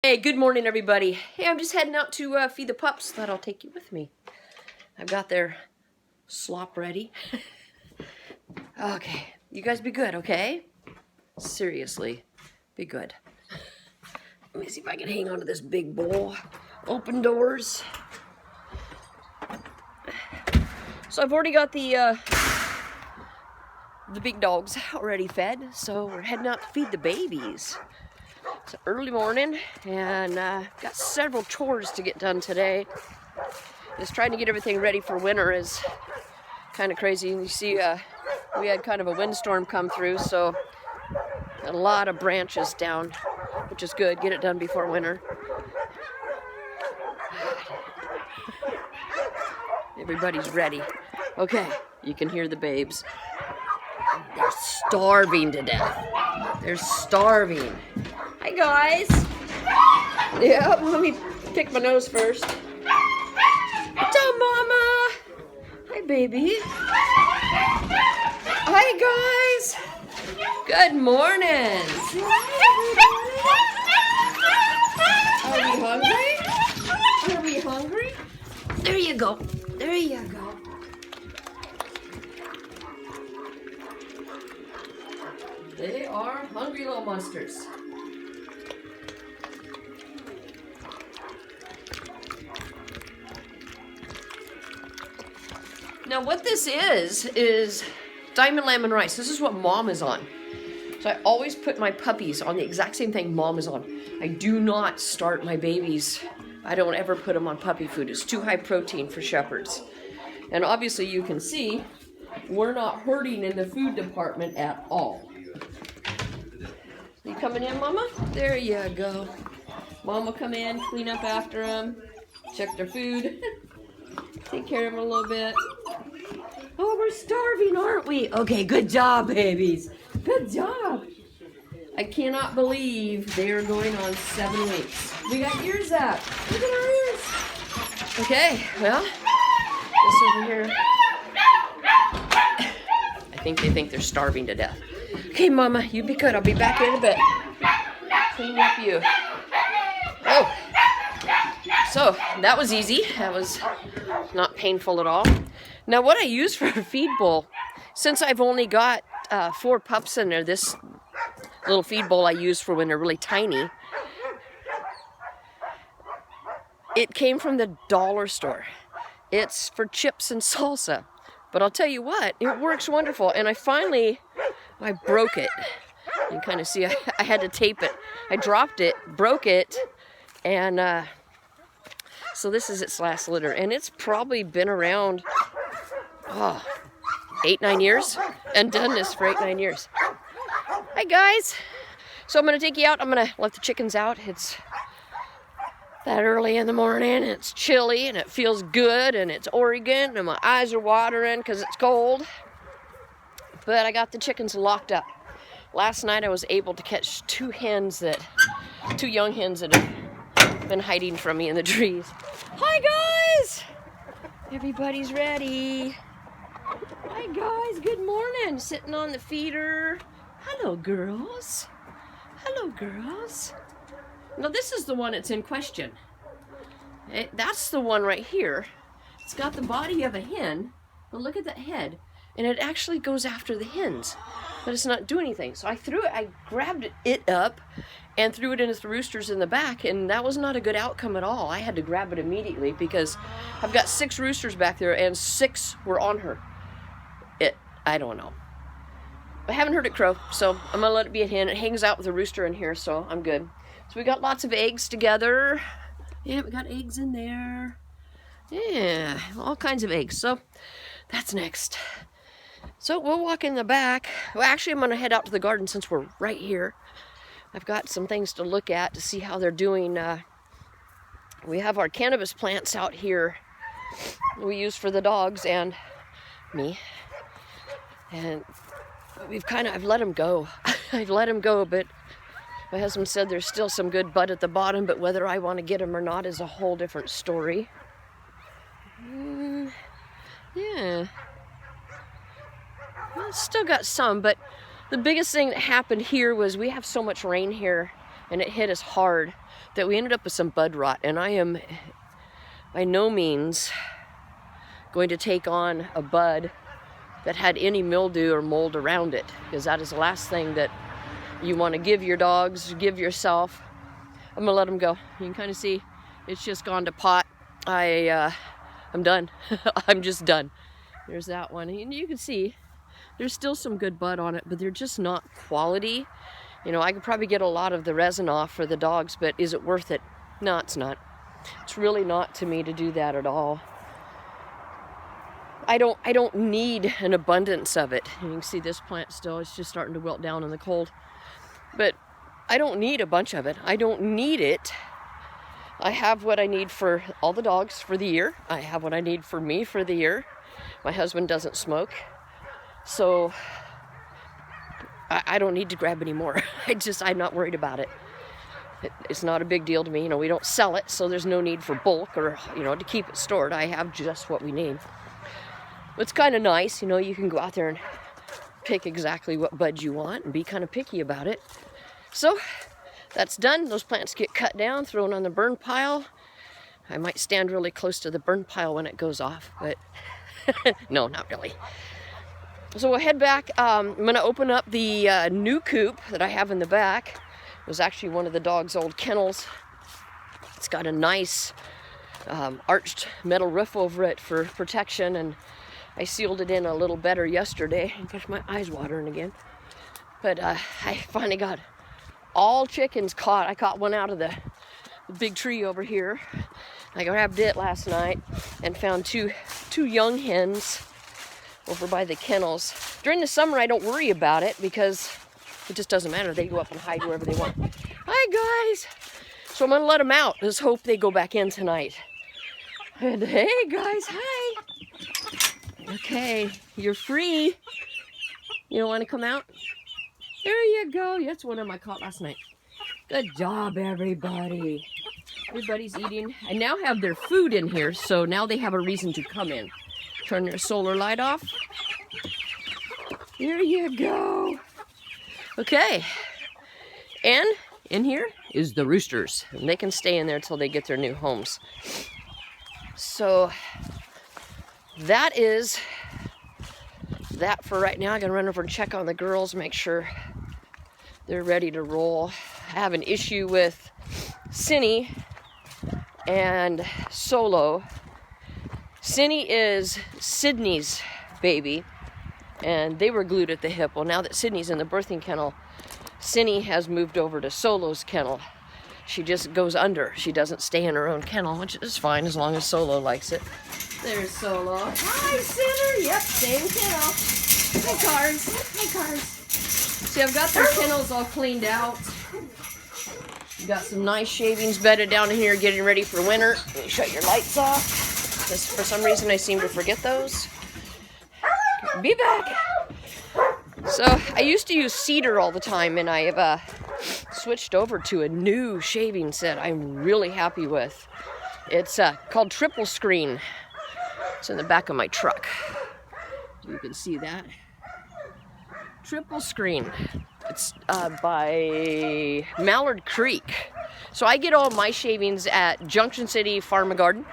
Hey, good morning, everybody. Hey, I'm just heading out to feed the pups. Thought I'll take you with me. I've got their slop ready. Okay, you guys be good, okay? Seriously, be good. Let me see if I can hang on to this big bowl. Open doors. So I've already got the big dogs already fed, so we're heading out to feed the babies. It's early morning, and got several chores to get done today. Just trying to get everything ready for winter is kind of crazy. And you see, we had kind of a windstorm come through, so a lot of branches down, which is good. Get it done before winter. Everybody's ready. Okay, you can hear the babes. They're starving to death. They're starving. Hi, guys. Yep, let me pick my nose first. What's up, Mama? Hi, baby. Hi, guys. Good morning. Are we hungry? Are we hungry? There you go. There you go. They are hungry little monsters. Now what this is diamond lemon rice. This is what Mom is on. So I always put my puppies on the exact same thing Mom is on. I do not start my babies. I don't ever put them on puppy food. It's too high protein for shepherds. And obviously you can see we're not hurting in the food department at all. You coming in, Mama? There you go. Mom will come in, clean up after them, check their food, take care of them a little bit. Oh, we're starving, aren't we? Okay, good job, babies. Good job. I cannot believe they are going on 7 weeks. We got ears out. Look at our ears. Okay, well, this over here. I think they think they're starving to death. Okay, Mama, you be good. I'll be back in a bit. Clean up you. Oh, so that was easy. That was not painful at all. Now, what I use for a feed bowl, since I've only got 4 pups in there, this little feed bowl I use for when they're really tiny, it came from the dollar store. It's for chips and salsa. But I'll tell you what, it works wonderful. And I broke it. You can kind of see I had to tape it. I dropped it, broke it, and so this is its last litter. And it's probably been around, 8-9 years, and done this for 8-9 years. Hi, guys. So I'm going to take you out. I'm going to let the chickens out. It's that early in the morning, and it's chilly, and it feels good, and it's Oregon, and my eyes are watering because it's cold. But I got the chickens locked up. Last night I was able to catch 2 young hens that have been hiding from me in the trees. Hi, guys! Everybody's ready. Hi, guys. Good morning. Sitting on the feeder. Hello, girls. Hello, girls. Now, this is the one that's in question. That's the one right here. It's got the body of a hen, but look at that head. And it actually goes after the hens, but it's not doing anything. So I grabbed it up and threw it into the roosters in the back, and that was not a good outcome at all. I had to grab it immediately because I've got 6 roosters back there, and 6 were on her. I don't know. I haven't heard it crow, so I'm gonna let it be a hen. It hangs out with a rooster in here, so I'm good. So we got lots of eggs together. Yeah, we got eggs in there. Yeah, all kinds of eggs. So that's next. So we'll walk in the back. Well, actually, I'm going to head out to the garden since we're right here. I've got some things to look at to see how they're doing. We have our cannabis plants out here we use for the dogs and me. And I've let them go. I've let them go, but my husband said there's still some good bud at the bottom, but whether I want to get them or not is a whole different story. Yeah. Well, still got some, but the biggest thing that happened here was we have so much rain here, and it hit us hard. that we ended up with some bud rot, and I am by no means going to take on a bud that had any mildew or mold around it, because that is the last thing that you want to give your dogs, give yourself. I'm gonna let them go. You can kind of see it's just gone to pot. I'm done. I'm just done. There's that one, and you can see there's still some good bud on it, but they're just not quality. You know, I could probably get a lot of the resin off for the dogs, but is it worth it? No, it's not. It's really not to me to do that at all. I don't need an abundance of it. You can see this plant still, it's just starting to wilt down in the cold. But I don't need a bunch of it. I don't need it. I have what I need for all the dogs for the year. I have what I need for me for the year. My husband doesn't smoke, so I don't need to grab any more. I'm not worried about it. It's not a big deal to me. You know, we don't sell it, so there's no need for bulk or, you know, to keep it stored. I have just what we need. It's kind of nice, you know, you can go out there and pick exactly what bud you want and be kind of picky about it. So that's done. Those plants get cut down, thrown on the burn pile. I might stand really close to the burn pile when it goes off, but no, not really. So we'll head back. I'm going to open up the new coop that I have in the back. It was actually one of the dog's old kennels. It's got a nice arched metal roof over it for protection, and I sealed it in a little better yesterday. Gosh, my eyes watering again. But I finally got all chickens caught. I caught one out of the big tree over here. I grabbed it last night and found two young hens over by the kennels. During the summer, I don't worry about it because it just doesn't matter. They go up and hide wherever they want. Hi, guys. So I'm going to let them out. Let's hope they go back in tonight. And hey, guys, hi. Okay, you're free. You don't want to come out? There you go. That's one of them I caught last night. Good job, everybody. Everybody's eating. I now have their food in here, so now they have a reason to come in. Turn their solar light off. There you go. Okay. And in here is the roosters. And they can stay in there till they get their new homes. So that is that for right now. I'm going to run over and check on the girls, make sure they're ready to roll. I have an issue with Cindy and Solo. Cindy is Sydney's baby, and they were glued at the hip. Well, now that Sydney's in the birthing kennel, Cindy has moved over to Solo's kennel. She just goes under. She doesn't stay in her own kennel, which is fine as long as Solo likes it. There's Solo. Hi, Sinner. Yep, same kennel. Hi, Cars. Hi, Cars. See, I've got their kennels all cleaned out. Got some nice shavings bedded down in here, getting ready for winter. Let me shut your lights off. Because for some reason I seem to forget those. Be back. So I used to use cedar all the time, and I have switched over to a new shaving set I'm really happy with. It's called Triple Screen. It's in the back of my truck. You can see that. Triple Screen. It's by Mallard Creek. So I get all my shavings at Junction City Farm and Garden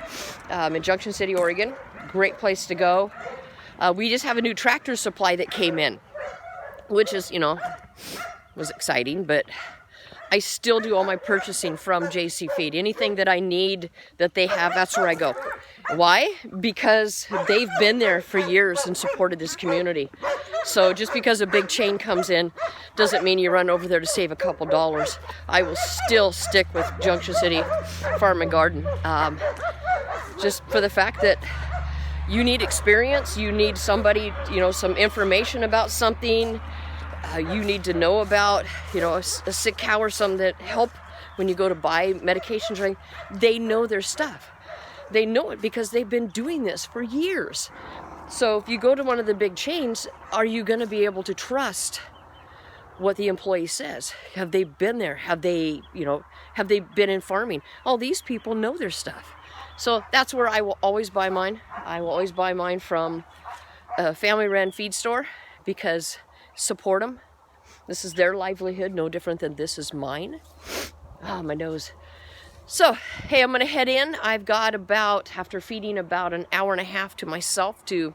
in Junction City, Oregon. Great place to go. We just have a new tractor supply that came in, which is, you know, was exciting, but I still do all my purchasing from JC Feed. Anything that I need that they have, that's where I go. Why? Because they've been there for years and supported this community. So just because a big chain comes in doesn't mean you run over there to save a couple dollars. I will still stick with Junction City Farm and Garden. Just for the fact that you need experience, you need somebody, you know, some information about something. You need to know about, you know, a sick cow or some that help when you go to buy medications. Right? They know their stuff. They know it because they've been doing this for years. So if you go to one of the big chains, are you going to be able to trust what the employee says? Have they been there? Have they, you know, have they been in farming? All these people know their stuff. So that's where I will always buy mine. I will always buy mine from a family-run feed store because support them. This is their livelihood, no different than this is mine. Ah, my nose. So, hey, I'm gonna head in. I've got about, after feeding, about an hour and a half to myself to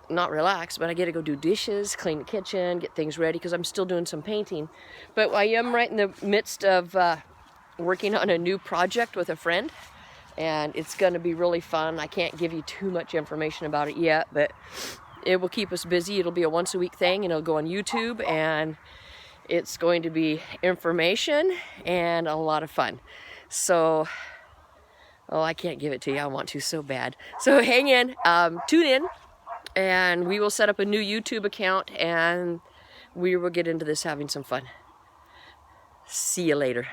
not relax, but I get to go do dishes, clean the kitchen, get things ready, because I'm still doing some painting. But I am right in the midst of working on a new project with a friend, and it's gonna be really fun. I can't give you too much information about it yet, but it will keep us busy. It'll be a once a week thing, and it'll go on YouTube, and it's going to be information and a lot of fun. So, oh, I can't give it to you. I want to so bad. So hang in, tune in, and we will set up a new YouTube account, and we will get into this having some fun. See you later.